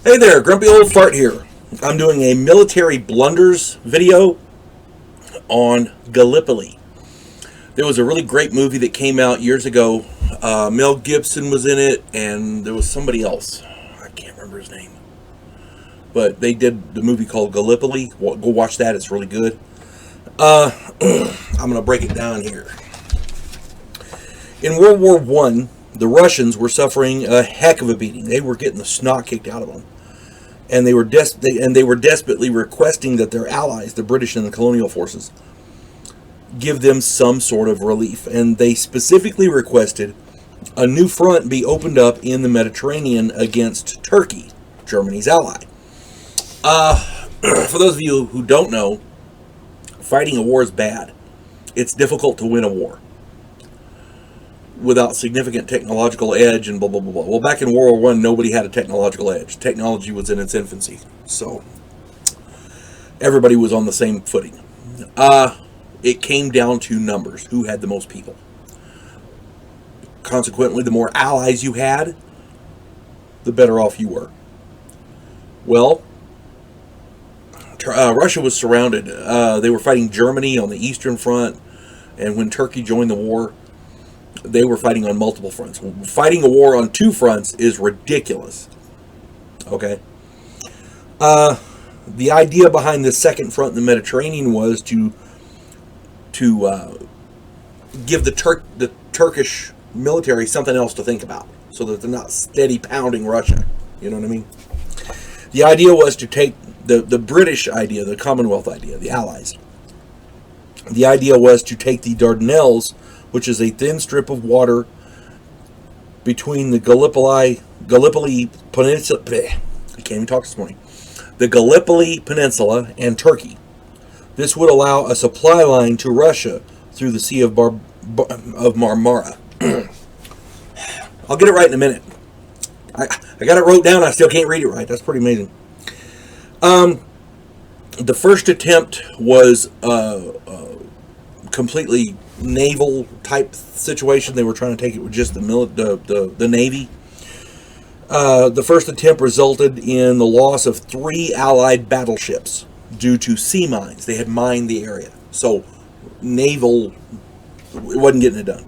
Hey there, Grumpy Old Fart here. I'm doing a military blunders video on Gallipoli. There was a really great movie that came out years ago. Mel Gibson was in it, and there was somebody else. I can't remember his name. But they did the movie called Gallipoli. Go watch that, it's really good. I'm going to break it down here. In World War I, the Russians were suffering a heck of a beating. They were getting the snot kicked out of them. And they were desperately requesting that their allies, the British and the colonial forces, give them some sort of relief. And they specifically requested a new front be opened up in the Mediterranean against Turkey, Germany's ally. For those of you who don't know, fighting a war is bad. It's difficult to win a war without significant technological edge and blah, blah, blah, blah. Well, back in World War I, nobody had a technological edge. Technology was in its infancy. So everybody was on the same footing. It came down to numbers. Who had the most people? Consequently, the more allies you had, the better off you were. Well, Russia was surrounded. They were fighting Germany on the Eastern Front, and when Turkey joined the war, they were fighting on multiple fronts. Fighting a war on two fronts is ridiculous. Okay? The idea behind the second front in the Mediterranean was to give the Turkish military something else to think about, so that they're not steady pounding Russia. You know what I mean? The idea was to take the British idea, the Commonwealth idea, the Allies. The idea was to take the Dardanelles, which is a thin strip of water between the Gallipoli Peninsula. I can't even talk this morning. The Gallipoli Peninsula and Turkey. This would allow a supply line to Russia through the Sea of Marmara. I'll get it right in a minute. I got it wrote down. I still can't read it right. That's pretty amazing. The first attempt was completely naval type situation. They were trying to take it with just the Navy. The first attempt resulted in the loss of 3 Allied battleships due to sea mines. They had mined the area. So naval, it wasn't getting it done.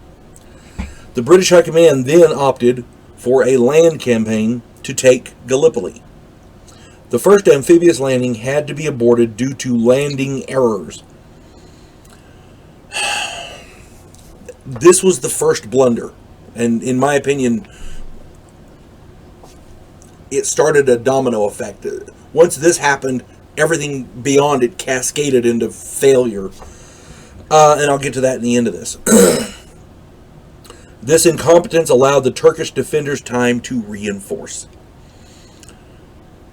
The British High Command then opted for a land campaign to take Gallipoli. The first amphibious landing had to be aborted due to landing errors. This was the first blunder, and in my opinion, it started a domino effect. Once this happened, everything beyond it cascaded into failure, and I'll get to that in the end of this. This incompetence allowed the Turkish defenders time to reinforce.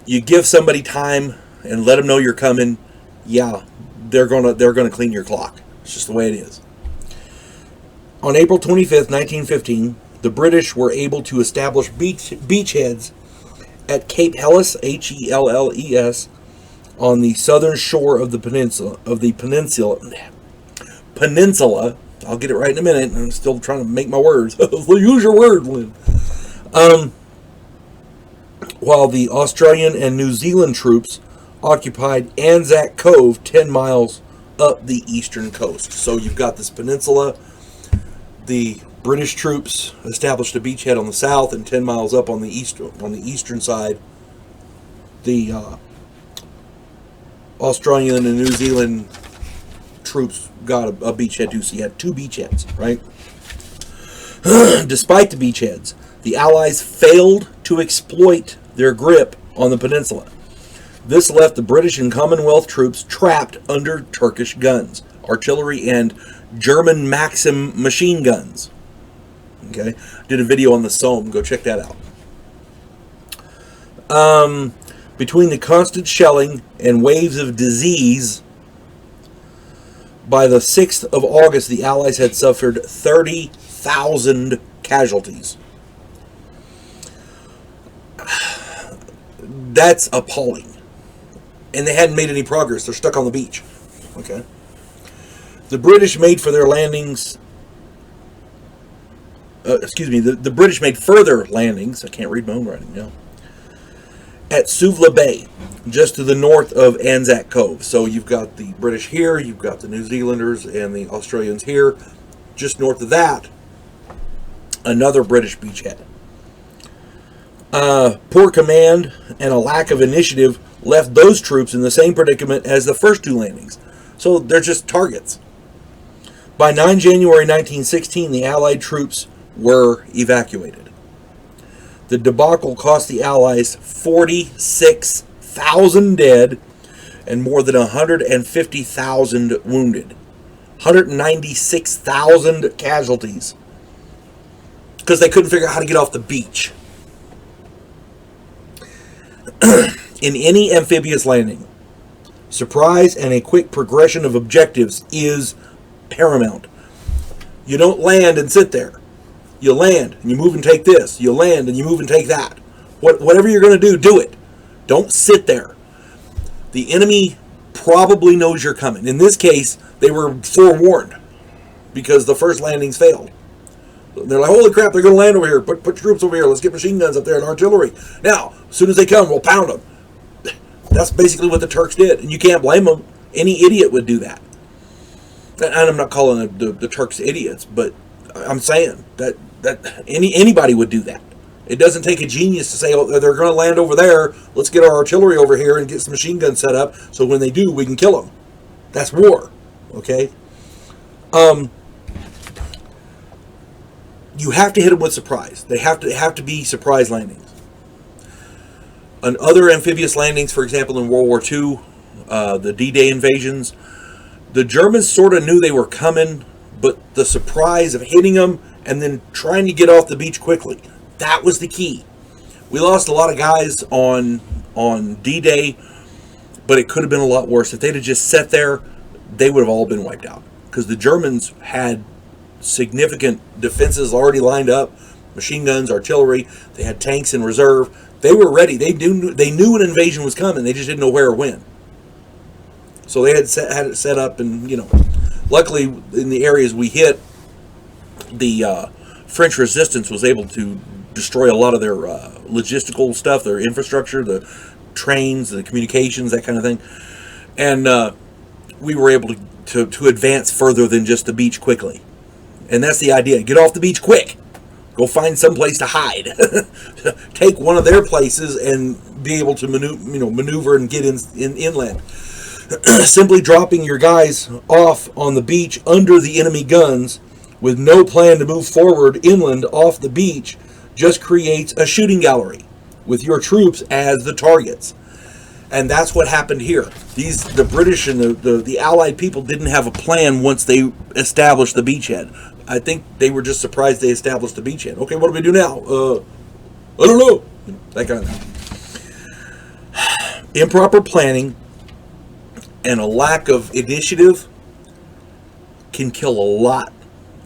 You give somebody time and let them know you're coming, yeah, they're gonna clean your clock. It's just the way it is. On April 25th, 1915, the British were able to establish beachheads at Cape Helles, Helles, on the southern shore of the peninsula. I'll get it right in a minute. I'm still trying to make my words. Use your words, Lynn. While the Australian and New Zealand troops occupied Anzac Cove 10 miles up the eastern coast. So you've got this peninsula. The British troops established a beachhead on the south, and 10 miles up on the eastern side, the Australian and New Zealand troops got a beachhead too. So you had 2 beachheads, right? Despite the beachheads, the Allies failed to exploit their grip on the peninsula. This left the British and Commonwealth troops trapped under Turkish guns, artillery, and German Maxim machine guns. Okay, did a video on the Somme. Go check that out. Between the constant shelling and waves of disease, by the 6th of August, the Allies had suffered 30,000 casualties. That's appalling. And they hadn't made any progress. They're stuck on the beach. Okay. The British made for their landings. The British made further landings. I can't read my own writing now. at Suvla Bay, just to the north of Anzac Cove. So you've got the British here, you've got the New Zealanders and the Australians here. Just north of that, another British beachhead. Poor command and a lack of initiative left those troops in the same predicament as the first two landings. So they're just targets. By 9 January 1916, the Allied troops were evacuated. The debacle cost the Allies 46,000 dead and more than 150,000 wounded. 196,000 casualties. Because they couldn't figure out how to get off the beach. In any amphibious landing, surprise and a quick progression of objectives is paramount. You don't land and sit there. You land and you move and take this. You land and you move and take that. Whatever you're going to do, do it. Don't sit there. The enemy probably knows you're coming. In this case, they were forewarned because the first landings failed. They're like, holy crap, they're going to land over here. Put troops over here. Let's get machine guns up there and artillery. Now, as soon as they come, we'll pound them. That's basically what the Turks did. And you can't blame them. Any idiot would do that. And I'm not calling the Turks idiots, but I'm saying that anybody would do that. It doesn't take a genius to say, oh, they're going to land over there. Let's get our artillery over here and get some machine guns set up so when they do, we can kill them. That's war. Okay? You have to hit them with surprise. They have to be surprise landings. On other amphibious landings, for example, in World War II, the D-Day invasions, the Germans sort of knew they were coming, but the surprise of hitting them and then trying to get off the beach quickly, that was the key. We lost a lot of guys on D-Day, but it could have been a lot worse. If they'd have just sat there, they would have all been wiped out. Because the Germans had significant defenses already lined up, machine guns, artillery. They had tanks in reserve. They were ready. They knew an invasion was coming. They just didn't know where or when. So they had it set up, and luckily in the areas we hit, the French resistance was able to destroy a lot of their logistical stuff, their infrastructure, the trains, the communications, that kind of thing, and we were able to advance further than just the beach quickly. And that's the idea. Get off the beach quick. Go find some place to hide. Take one of their places and be able to maneuver and get inland. Simply dropping your guys off on the beach under the enemy guns with no plan to move forward inland off the beach just creates a shooting gallery with your troops as the targets. And that's what happened here. The British and the Allied people didn't have a plan once they established the beachhead. I think they were just surprised they established the beachhead. Okay, what do we do now? I don't know. That kind of thing. Improper planning and a lack of initiative can kill a lot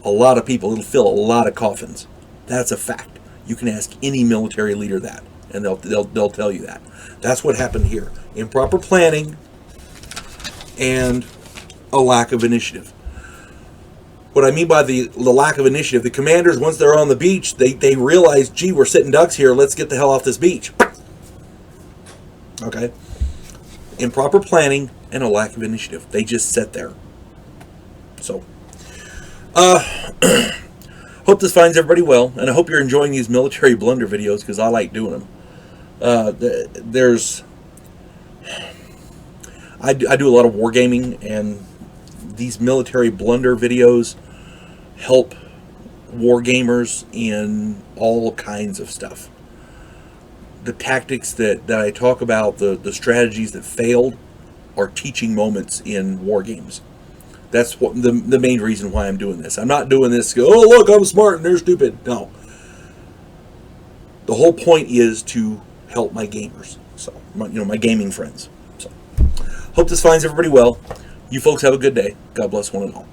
of people. It'll fill a lot of coffins. That's a fact. You can ask any military leader that, and they'll tell you that. That's what happened here. Improper planning and a lack of initiative. What I mean by the lack of initiative, the commanders, once they're on the beach, they realize, gee, we're sitting ducks here. Let's get the hell off this beach. Okay? Improper planning and a lack of initiative. They just sit there. So, hope this finds everybody well, and I hope you're enjoying these military blunder videos because I like doing them. I do a lot of wargaming, and these military blunder videos help wargamers in all kinds of stuff. The tactics that I talk about, the strategies that failed, are teaching moments in war games. That's what the main reason why I'm doing this. I'm not doing this to go, oh look, I'm smart and they're stupid. No. The whole point is to help my gamers. So, my gaming friends. So, hope this finds everybody well. You folks have a good day. God bless one and all.